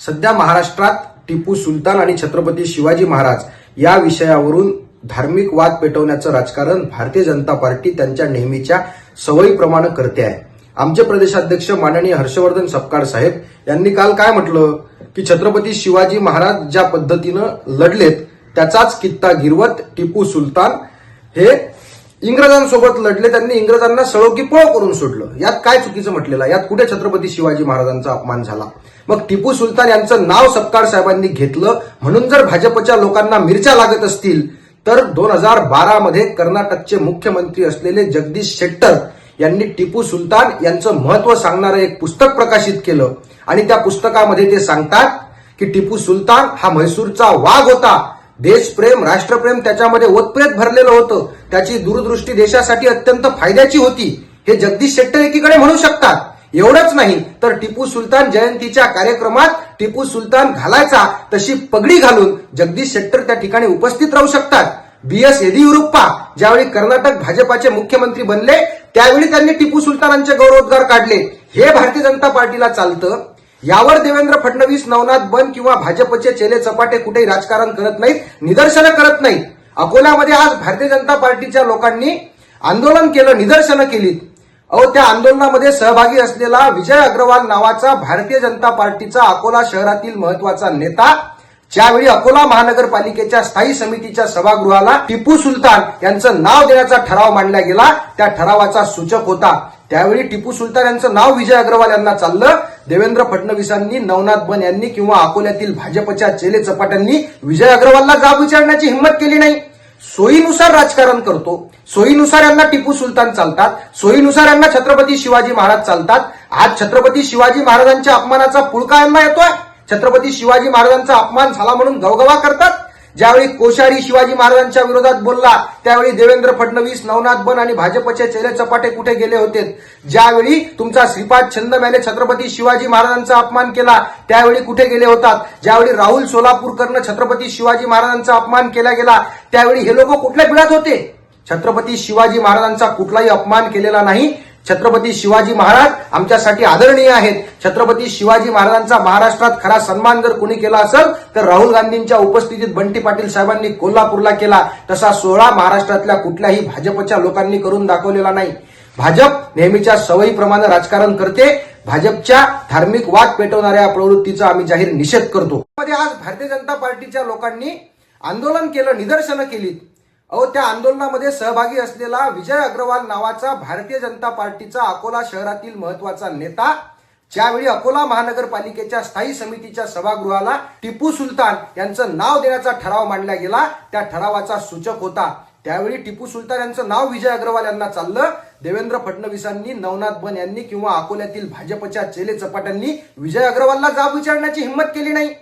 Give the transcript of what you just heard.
सध्या महाराष्ट्रात टिपू सुलतान आणि छत्रपती शिवाजी महाराज या विषयावरून धार्मिक वाद पेटवण्याचं राजकारण भारतीय जनता पार्टी त्यांच्या नेहमीच्या सवयीप्रमाणे करते आहे. आमचे प्रदेशाध्यक्ष माननीय हर्षवर्धन सपकाळ साहेब यांनी काल काय म्हटलं की छत्रपती शिवाजी महाराज ज्या पद्धतीनं लढलेत त्याचाच कित्ता गिरवत टिपू सुलतान हे इंग्रजांसोबत लढले, त्यांनी इंग्रजांना सळो की पळो करून सोडलं. यात काय चुकीचं म्हटलेलं आहे? यात कुठे छत्रपती शिवाजी महाराजांचा अपमान झाला? मग टिपू सुलतान यांचं नाव सपकाळ साहेबांनी घेतलं म्हणून जर भाजपच्या लोकांना मिरच्या लागत असतील तर 2012 मध्ये कर्नाटकचे मुख्यमंत्री असलेले जगदीश शेट्टर यांनी टिपू सुलतान यांचं महत्व सांगणारं एक पुस्तक प्रकाशित केलं आणि त्या पुस्तकामध्ये ते सांगतात की टिपू सुलतान हा म्हैसूरचा वाघ होता. देशप्रेम, राष्ट्रप्रेम त्याच्यामध्ये ओतप्रेत भरलेलं होतं. त्याची दूरदृष्टी देशासाठी अत्यंत फायद्याची होती. हे जगदीश शेट्टर एकीकडे म्हणू शकतात. एवढंच नाही तर टिपू सुलतान जयंतीच्या कार्यक्रमात टिपू सुलतान घालायचा तशी पगडी घालून जगदीश शेट्टर त्या ठिकाणी उपस्थित राहू शकतात. BS येदियुरप्पा ज्यावेळी कर्नाटक भाजपाचे मुख्यमंत्री बनले त्यावेळी त्यांनी टिपू सुलतानांचे गौरवोद्गार काढले. हे भारतीय जनता पार्टीला चालतं. यावर देवेंद्र फडणवीस, नवनाथ बन किंवा भाजपचे चेले चपाटे कुठेही राजकारण करत नाहीत, निदर्शनं करत नाहीत. अकोल्यामध्ये आज भारतीय जनता पार्टीच्या लोकांनी आंदोलन केलं, निदर्शनं केलीत. त्या आंदोलनामध्ये सहभागी असलेला विजय अग्रवाल नावाचा भारतीय जनता पार्टीचा अकोला शहरातील महत्वाचा नेता ज्यावेळी अकोला महानगरपालिकेच्या स्थायी समितीच्या सभागृहाला टिपू सुलतान यांचं नाव देण्याचा ठराव मांडला गेला, त्या ठरावाचा सूचक होता. त्यावेळी टिपू सुलतान यांचं नाव विजय अग्रवाल यांना चाललं. देवेंद्र फडणवीसांनी, नवनाथ बन यांनी किंवा अकोल्यातील भाजपच्या चेले चपाट्यांनी विजय अग्रवालला जाब विचारण्याची हिंमत केली नाही. सोयीनुसार राजकारण करतो, सोयीनुसार यांना टिपू सुलतान चालतात, सोयीनुसार यांना छत्रपती शिवाजी महाराज चालतात. आज छत्रपती शिवाजी महाराजांच्या अपमानाचा पुळका यांना येतोय. छत्रपती शिवाजी महाराजांचा अपमान झाला म्हणून गवगवा करतात. ज्यावेळी कोश्यारी शिवाजी महाराजांच्या विरोधात बोलला त्यावेळी देवेंद्र फडणवीस, नवनाथ बन आणि भाजपचे चेले चपाटे कुठे गेले होते? ज्यावेळी तुमचा श्रीपाद छंदमॅने छत्रपती शिवाजी महाराजांचा अपमान केला त्यावेळी कुठे गेले होतात? ज्यावेळी राहुल सोलापूरकरनं छत्रपती शिवाजी महाराजांचा अपमान केला गेला त्यावेळी हे लोक कुठल्या पिढ्यात होते? छत्रपती शिवाजी महाराजांचा कुठलाही अपमान केलेला नाही. छत्रपती शिवाजी महाराज आमच्यासाठी आदरणीय आहेत. छत्रपती शिवाजी महाराजांचा महाराष्ट्रात खरा सन्मान जर कोणी केला असेल तर राहुल गांधींच्या उपस्थितीत बंटी पाटील साहेबांनी कोल्हापूरला केला. तसा सोहळा महाराष्ट्रातल्या कुठल्याही भाजपच्या लोकांनी करून दाखवलेला नाही. भाजप नेहमीच्या सवयीप्रमाणे राजकारण करते. भाजपच्या धार्मिक वाद पेटवणाऱ्या प्रवृत्तीचा आम्ही जाहीर निषेध करतो. आज भारतीय जनता पार्टीच्या लोकांनी आंदोलन केलं, निदर्शनं केलीत. त्या आंदोलनामध्ये सहभागी असलेला विजय अग्रवाल नावाचा भारतीय जनता पार्टीचा अकोला शहरातील महत्वाचा नेता ज्यावेळी अकोला महानगरपालिकेच्या स्थायी समितीच्या सभागृहाला टिपू सुलतान यांचं नाव देण्याचा ठराव मांडला गेला, त्या ठरावाचा सूचक होता. त्यावेळी टिपू सुलतान यांचं नाव विजय अग्रवाल यांना चाललं. देवेंद्र फडणवीसांनी, नवनाथ बन यांनी किंवा अकोल्यातील भाजपच्या चेले चपाट्यांनी विजय अग्रवालला जाब विचारण्याची हिंमत केली नाही.